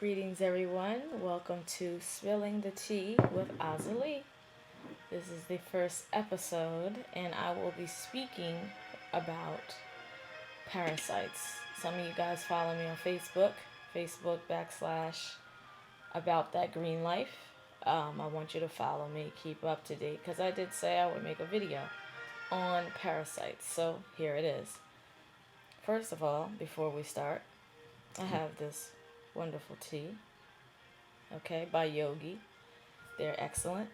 Greetings, everyone. Welcome to Spilling the Tea with Azalee. This is the first episode, and I will be speaking about parasites. Some of you guys follow me on Facebook backslash about that green life. I want you to follow me, keep up to date, because I did say I would make a video on parasites. So here it is. First of all, before we start, I have this wonderful tea, okay, by Yogi. They're excellent.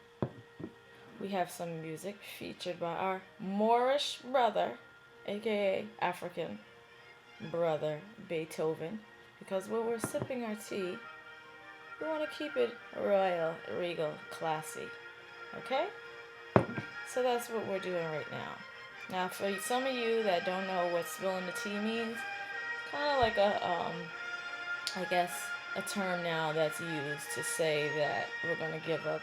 We have some music featured by our Moorish brother, aka African brother, Beethoven, because when we're sipping our tea, we want to keep it royal, regal, classy, okay? So that's what we're doing right now. Now, for some of you that don't know what spilling the tea means, kind of like I guess, a term now that's used to say that we're going to give up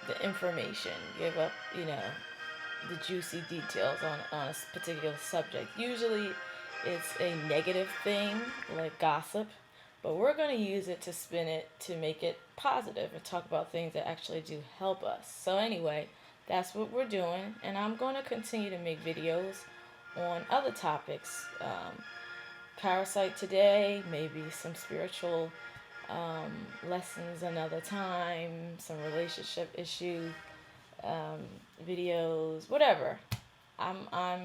the information, give up, the juicy details on a particular subject. Usually it's a negative thing, like gossip, but we're going to use it to spin it to make it positive and talk about things that actually do help us. So anyway, that's what we're doing, and I'm going to continue to make videos on other topics. Parasite today, maybe some spiritual lessons another time, some relationship issue videos, whatever. I'm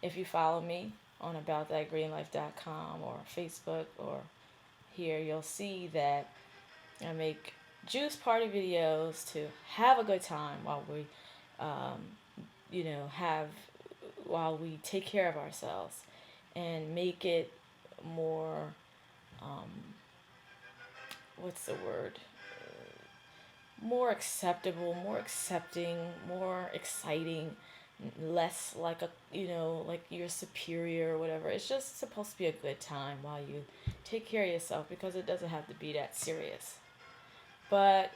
if you follow me on aboutthatgreenlife.com or Facebook or here, you'll see that I make juice party videos to have a good time while we while we take care of ourselves and make it more, what's the word? More acceptable, more accepting, more exciting, less like like you're superior or whatever. It's just supposed to be a good time while you take care of yourself, because it doesn't have to be that serious. But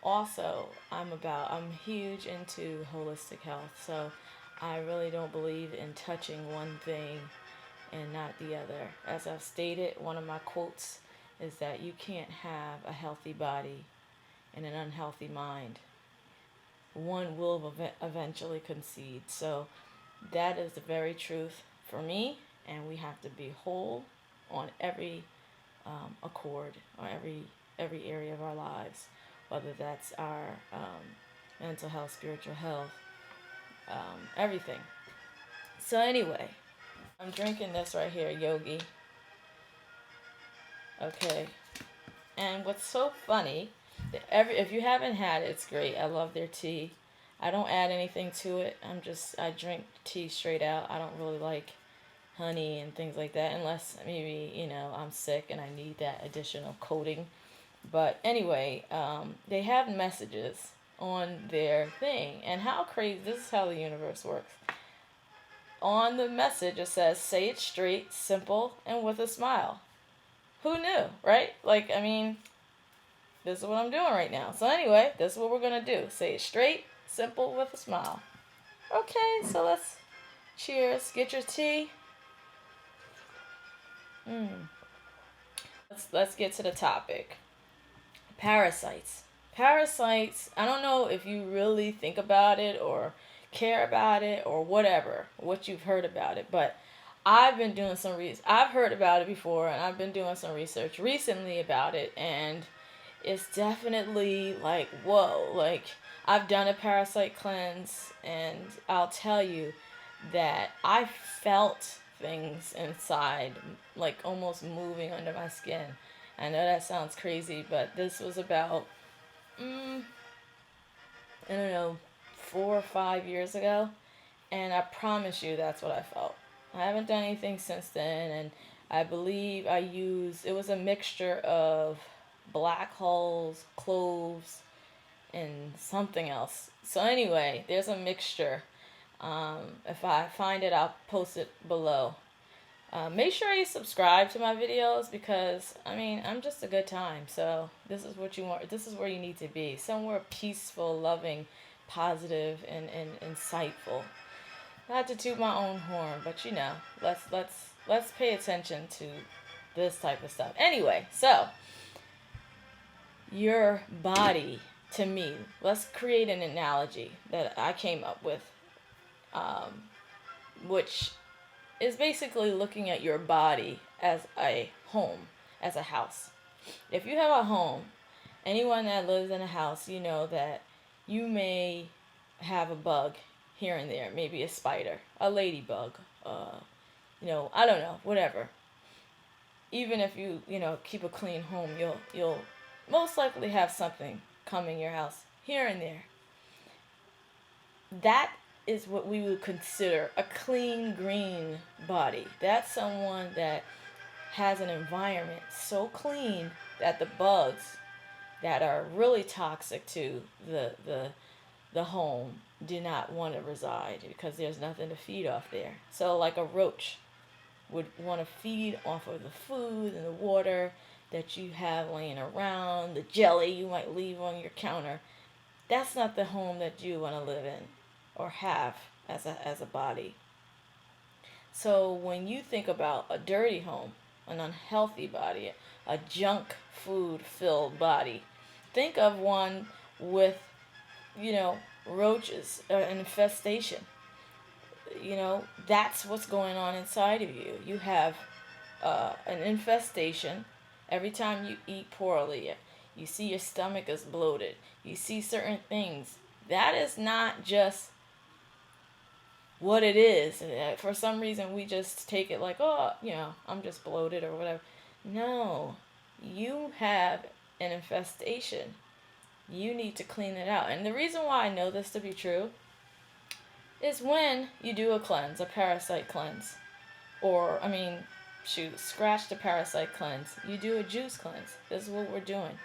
also, I'm huge into holistic health, so I really don't believe in touching one thing and not the other. As I've stated, one of my quotes is that you can't have a healthy body and an unhealthy mind. One will eventually concede. So that is the very truth for me, and we have to be whole on every accord, or every area of our lives, whether that's our mental health, spiritual health, everything. So anyway, I'm drinking this right here, Yogi. Okay. And what's so funny, if you haven't had it, it's great. I love their tea. I don't add anything to it. I drink tea straight out. I don't really like honey and things like that, unless maybe, I'm sick and I need that additional coating. But anyway, they have messages on their thing. And how crazy, this is how the universe works. On the message, it says, say it straight, simple, and with a smile. Who knew, right? This is what I'm doing right now. So anyway, this is what we're going to do. Say it straight, simple, with a smile. Okay, so let's cheers. Get your tea. Let's get to the topic. Parasites. Parasites, I don't know if you really think about it or care about it or whatever, what you've heard about it, but I've been doing some I've heard about it before, and I've been doing some research recently about it, and it's definitely like, whoa, like I've done a parasite cleanse, and I'll tell you that I felt things inside, like almost moving under my skin. I know that sounds crazy, but this was about, I don't know, 4 or 5 years ago, and I promise you that's what I felt. I haven't done anything since then, and I believe it was a mixture of black holes, cloves, and something else. So anyway, there's a mixture. If I find it, I'll post it below. Make sure you subscribe to my videos, because I'm just a good time. So this is what you want. This is where you need to be. Somewhere peaceful, loving, positive, and insightful. Not to toot my own horn, but let's pay attention to this type of stuff. Anyway, so your body, to me, let's create an analogy that I came up with, um, which is basically looking at your body as a home, as a house. If you have a home, anyone that lives in a house, you know that you may have a bug here and there, maybe a spider, a ladybug, I don't know, whatever. Even if you keep a clean home, you'll most likely have something come in your house here and there. That is what we would consider a clean green body. That's someone that has an environment so clean that the bugs that are really toxic to the home do not want to reside because there's nothing to feed off there. So like a roach would want to feed off of the food and the water that you have laying around, the jelly you might leave on your counter. That's not the home that you want to live in or have as a body. So when you think about a dirty home, an unhealthy body, a junk food filled body, think of one with, roaches, an infestation. That's what's going on inside of you. You have an infestation. Every time you eat poorly, you see your stomach is bloated. You see certain things. That is not just what it is. For some reason, we just take it like, oh, I'm just bloated or whatever. No, you have an infestation. You need to clean it out. And the reason why I know this to be true is when you do a cleanse, a parasite cleanse, or, scratch the parasite cleanse. You do a juice cleanse. This is what we're doing.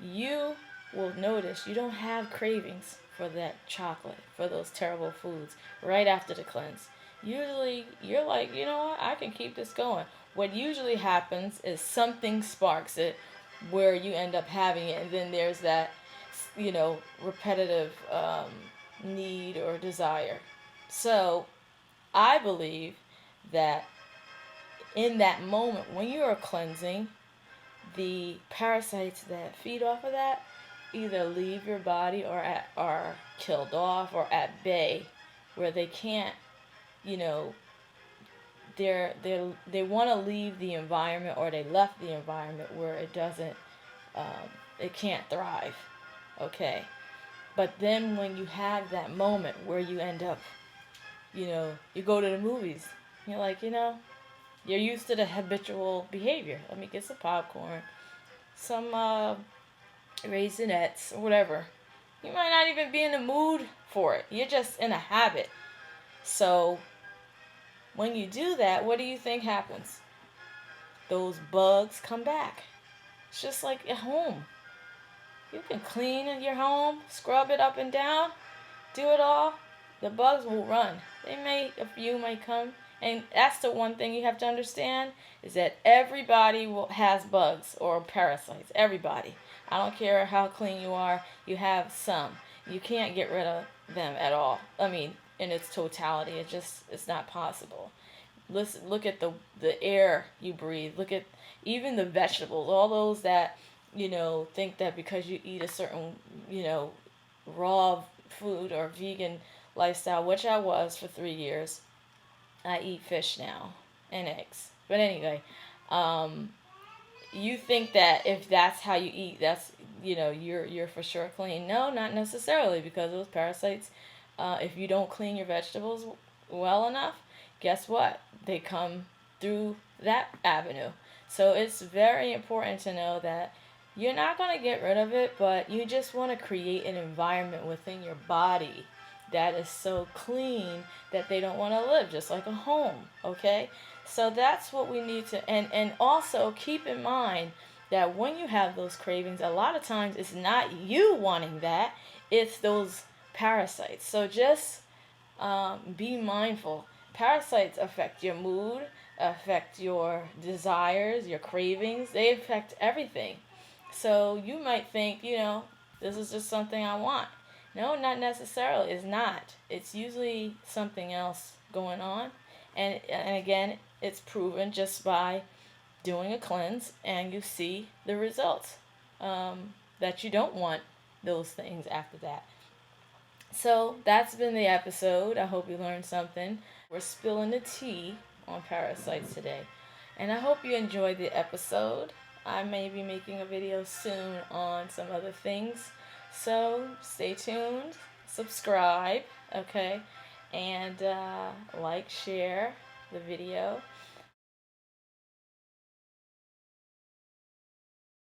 You will notice you don't have cravings for that chocolate, for those terrible foods right after the cleanse. Usually you're like, you know what, I can keep this going. What usually happens is something sparks it where you end up having it, and then there's that, repetitive need or desire. So I believe that in that moment when you are cleansing, the parasites that feed off of that either leave your body or are killed off or at bay, where they can't, they want to leave the environment, or they left the environment where it doesn't, it can't thrive. Okay, but then when you have that moment where you end up, you go to the movies, you're like, you're used to the habitual behavior. Let me get some popcorn, some Raisinets, or whatever. You might not even be in the mood for it. You're just in a habit. So when you do that, what do you think happens? Those bugs come back. It's just like at home. You can clean your home, scrub it up and down, do it all. The bugs will run. A few might come. And that's the one thing you have to understand, is that everybody has bugs or parasites. Everybody. I don't care how clean you are, you have some. You can't get rid of them at all. In its totality, it's not possible. Look at the air you breathe. Look at even the vegetables. All those that, think that because you eat a certain, raw food or vegan lifestyle, which I was for 3 years. I eat fish now and eggs. But anyway, you think that if that's how you eat, that's, you're for sure clean. No, not necessarily, because those parasites, if you don't clean your vegetables well enough, guess what? They come through that avenue. So it's very important to know that you're not going to get rid of it, but you just want to create an environment within your body that is so clean that they don't want to live, just like a home, okay? So that's what we need to, and also keep in mind that when you have those cravings, a lot of times it's not you wanting that, it's those parasites. So just be mindful. Parasites affect your mood, affect your desires, your cravings, they affect everything. So you might think, this is just something I want. No, not necessarily. It's not. It's usually something else going on. And again, it's proven just by doing a cleanse and you see the results, that you don't want those things after that. So that's been the episode. I hope you learned something. We're spilling the tea on parasites today. And I hope you enjoyed the episode. I may be making a video soon on some other things. So stay tuned, subscribe, okay? And like, share the video.